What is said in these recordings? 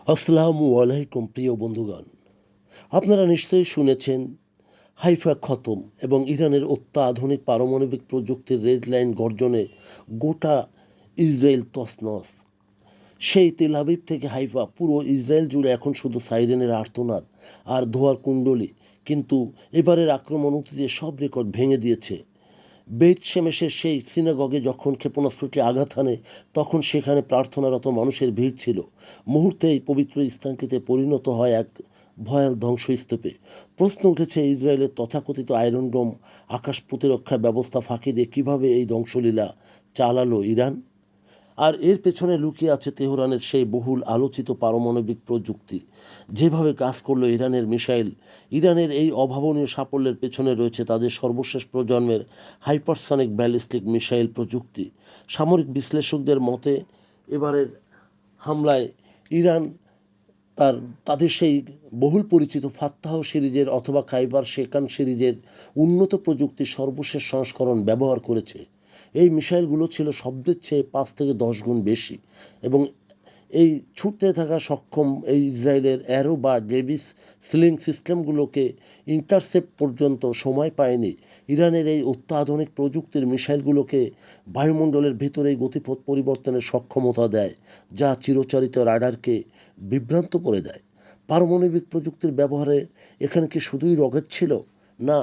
আসসালামু আলাইকুম প্রিয় বন্ধুগণ। আপনারা নিশ্চয়ই শুনেছেন হাইফা খতম এবং ইরানের অত্যাধুনিক পারমাণবিক প্রযুক্তির রেড লাইন গর্জনে গোটা ইসরায়েল তছনছ। সেই তেল আবিব থেকে হাইফা পুরো ইসরায়েল জুড়ে এখন শুধু সাইরেনের আর্তনাদ আর ধোঁয়ার কুণ্ডলী। কিন্তু এবারের আক্রমণ অতীতে সব রেকর্ড ভেঙে দিয়েছে। বেত শেমেশের সেই সিনাগগে যখন ক্ষেপণাস্ত্রটি আঘাত হানে তখন সেখানে প্রার্থনারত মানুষের ভিড় ছিল। মুহূর্তে এই পবিত্র স্থানটিতে পরিণত হয় এক ভয়াল ধ্বংসস্তূপে। প্রশ্ন উঠেছে, ইসরায়েলের তথাকথিত আয়রন ডোম আকাশ প্রতিরক্ষা ব্যবস্থা ফাঁকি দিয়ে কীভাবে এই ধ্বংসলীলা চালালো ইরান? আর এর পেছনে লুকিয়ে আছে তেহরানের সেই বহুল আলোচিত পারমাণবিক প্রযুক্তি। যেভাবে কাজ করলো ইরানের মিসাইল। ইরানের এই অভাবনীয় সাফল্যের পেছনে রয়েছে তাদের সর্বশেষ প্রজন্মের হাইপারসনিক ব্যালিস্টিক মিসাইল প্রযুক্তি। সামরিক বিশ্লেষকদের মতে এবারের হামলায় ইরান তার তাদের সেই বহুল পরিচিত ফাত্তাহ সিরিজের অথবা খাইবার শেকান সিরিজের উন্নত প্রযুক্তির সর্বশেষ সংস্করণ ব্যবহার করেছে। এই মিসাইলগুলো ছিল শব্দের চেয়ে 5 থেকে 10 গুণ বেশি এবং এই ছুটতে থাকা সক্ষম এই ইসরায়েলের অ্যারো বা ডেভিস স্লিং সিস্টেমগুলোকে ইন্টারসেপ্ট পর্যন্ত সময় পায়নি। ইরানের এই অত্যাধুনিক প্রযুক্তির মিসাইলগুলোকে বায়ুমণ্ডলের ভেতরেই গতিপথ পরিবর্তনের সক্ষমতা দেয়, যা চিরচরিত রাডারকে বিভ্রান্ত করে দেয়। পারমাণবিক প্রযুক্তির ব্যবহারে এখানে কি শুধুই রকেট ছিল? না,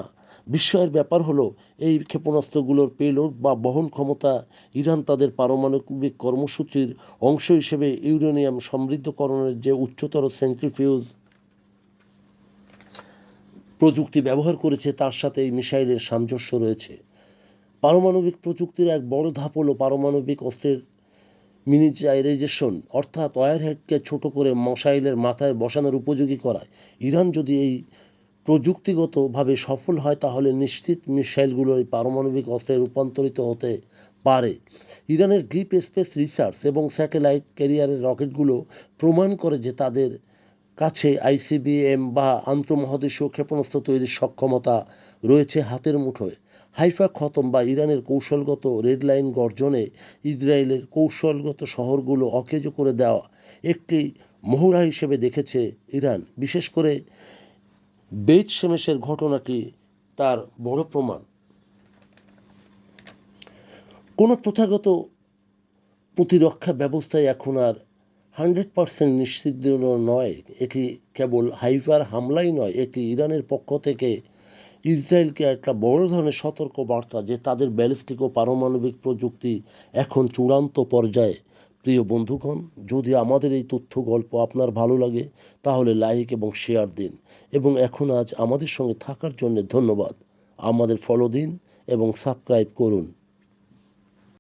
বিস্ময়ের ব্যাপার হলো এই ক্ষেপণাস্ত্রগুলোর পেলোড বা বহন ক্ষমতা। ইরান তাদের পারমাণবিক কর্মসূচির অংশ হিসেবে ইউরেনিয়াম সমৃদ্ধকরণের যে উচ্চতর সেন্ট্রিফিউজ প্রযুক্তি ব্যবহার করেছে তার সাথে এই মিসাইলের সামঞ্জস্য রয়েছে। পারমাণবিক প্রযুক্তির এক বড় ধাপ হলো পারমাণবিক অস্ত্রের মিনিচারাইজেশন, অর্থাৎ ওয়ারহেডকে ছোট করে মিসাইলের মাথায় বসানোর উপযোগী করা। ইরান যদি এই প্রযুক্তিগতভাবে সফল হয় তাহলে নিশ্চিত মিসাইলগুলো এই পারমাণবিক অস্ত্রে রূপান্তরিত হতে পারে। ইরানের ডিপ স্পেস রিসার্চ এবং স্যাটেলাইট ক্যারিয়ারের রকেটগুলো প্রমাণ করে যে তাদের কাছে আইসিবিএম বা আন্তঃমহাদেশীয় ক্ষেপণাস্ত্র তৈরির সক্ষমতা রয়েছে হাতের মুঠোয়। হাইফা খতম বা ইরানের কৌশলগত রেড লাইন গর্জনে ইসরায়েলের কৌশলগত শহরগুলো অকেজো করে দেওয়া একটি মহড়া হিসেবে দেখেছে ইরান। বিশেষ করে বেত শেমেশের ঘটনাটি তার বড় প্রমাণ। কোনো প্রথাগত প্রতিরক্ষা ব্যবস্থায় এখন আর 100% নিশ্চিত নয়। এটি কেবল হাইফার হামলাই নয়, এটি ইরানের পক্ষ থেকে ইসরায়েলকে একটা বড় ধরনের সতর্ক বার্তা যে তাদের ব্যালিস্টিক ও পারমাণবিক প্রযুক্তি এখন চূড়ান্ত পর্যায়ে। প্রিয় বন্ধুগণ, যদি আমাদের এই তথ্য গল্প আপনার ভালো লাগে তাহলে লাইক এবং শেয়ার দিন এবং আজ আমাদের সঙ্গে থাকার জন্য ধন্যবাদ। আমাদের ফলো দিন এবং সাবস্ক্রাইব করুন।